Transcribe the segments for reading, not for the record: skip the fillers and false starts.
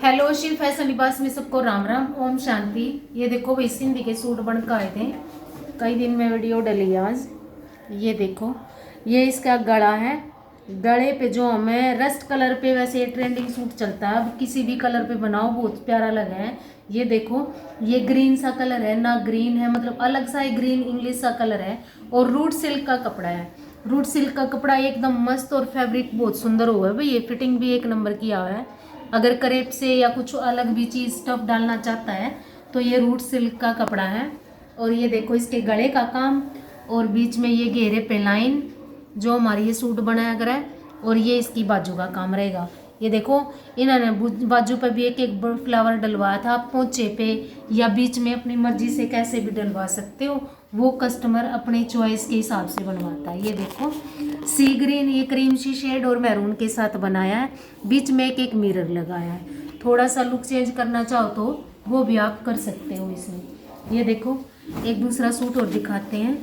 Hello Shiv fashion लिबास में सबको राम राम ओम शांति। ये देखो भाई सिंधी के सूट बन कर आए थे, कई दिन में वीडियो डली आज। ये देखो, ये इसका गला है। गले पे जो हमें रस्ट कलर पे वैसे ट्रेंडिंग सूट चलता है, अब किसी भी कलर पे बनाओ बहुत प्यारा लगा है। ये देखो, ये ग्रीन सा कलर है ना, ग्रीन है मतलब अलग सा ग्रीन इंग्लिश सा कलर है। और रूट सिल्क का कपड़ा है। रूट सिल्क का कपड़ा एकदम मस्त और फैब्रिक बहुत सुंदर हुआ है भाई। ये फिटिंग भी एक नंबर की आ है। अगर करेप से या कुछ अलग भी चीज़ स्टफ डालना चाहता है तो ये रूट सिल्क का कपड़ा है। और ये देखो इसके गले का काम, और बीच में ये घेरे पे लाइन जो हमारी ये सूट बनाया गया है। और ये इसकी बाजू का काम रहेगा। ये देखो, इन्होंने बाजू पे भी एक एक फ्लावर डलवाया था। पोंचे पे या बीच में अपनी मर्जी से कैसे भी डलवा सकते हो, वो कस्टमर अपने चॉइस के हिसाब से बनवाता है। ये देखो, सी ग्रीन, ये क्रीम सी शेड और मैरून के साथ बनाया है। बीच में एक एक मिरर लगाया है। थोड़ा सा लुक चेंज करना चाहो तो वो भी आप कर सकते हो इसमें। ये देखो, एक दूसरा सूट और दिखाते हैं।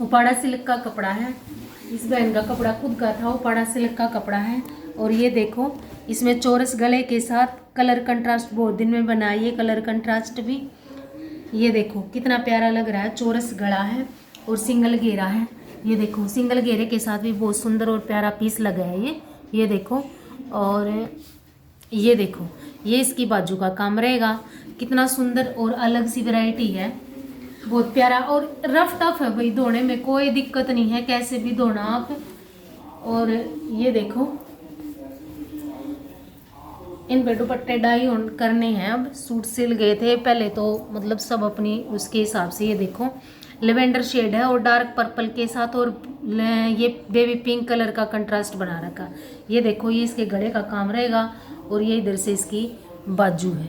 उपाड़ा सिल्क का कपड़ा है। इस बहन का कपड़ा खुद का था, उपाड़ा सिल्क का कपड़ा है। और ये देखो, इसमें चौरस गले के साथ कलर कंट्रास्ट बहुत दिन में बना है। ये कलर कंट्रास्ट भी ये देखो कितना प्यारा लग रहा है। चौरस गला है और सिंगल घेरा है। ये देखो, सिंगल घेरे के साथ भी बहुत सुंदर और प्यारा पीस लगा है ये देखो। और ये देखो, ये इसकी बाजू का काम रहेगा। कितना सुंदर और अलग सी वैरायटी है, बहुत प्यारा। और रफ टफ है भाई, धोने में कोई दिक्कत नहीं है, कैसे भी धोना आप। और ये देखो, इन पे दुपट्टे डाई ऑन करने हैं। अब सूट सिल गए थे पहले तो, मतलब सब अपनी उसके हिसाब से। ये देखो, लेवेंडर शेड है और डार्क पर्पल के साथ, और ये बेबी पिंक कलर का कंट्रास्ट बना रखा। ये देखो, ये इसके गले का काम रहेगा। और ये इधर से इसकी बाजू है।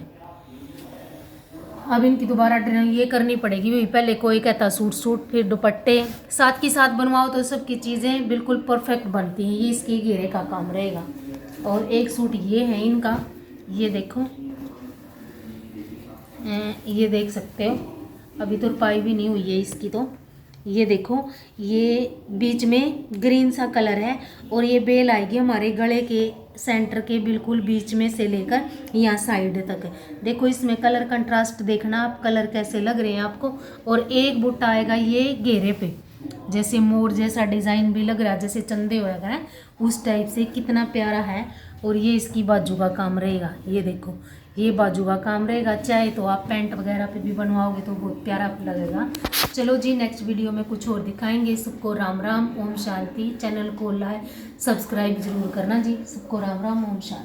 अब इनकी दोबारा ड्राइंग ये करनी पड़ेगी भाई। पहले कोई कहता सूट सूट, फिर दुपट्टे साथ के साथ बनवाओ तो सबकी चीज़ें बिल्कुल परफेक्ट बनती हैं। ये इसके घेरे का काम रहेगा। और एक सूट ये है इनका, ये देखो, ये देख सकते हो, अभी तो रुपाई भी नहीं हुई है इसकी तो। ये देखो, ये बीच में ग्रीन सा कलर है और ये बेल आएगी हमारे गले के सेंटर के बिल्कुल बीच में से लेकर यहाँ साइड तक। देखो, इसमें कलर कंट्रास्ट देखना आप, कलर कैसे लग रहे हैं आपको। और एक बुट्टा आएगा ये घेरे पे, जैसे मोर जैसा डिज़ाइन भी लग रहा है, जैसे चंदे हो गए हैं उस टाइप से। कितना प्यारा है। और ये इसकी बाजू का काम रहेगा। ये देखो, ये बाजू का काम रहेगा। चाहे तो आप पैंट वगैरह पे भी बनवाओगे तो बहुत प्यारा लगेगा। चलो जी, नेक्स्ट वीडियो में कुछ और दिखाएंगे। सबको राम राम ओम शांति। चैनल को लाइक सब्सक्राइब जरूर करना जी। सबको राम राम ओम शांति।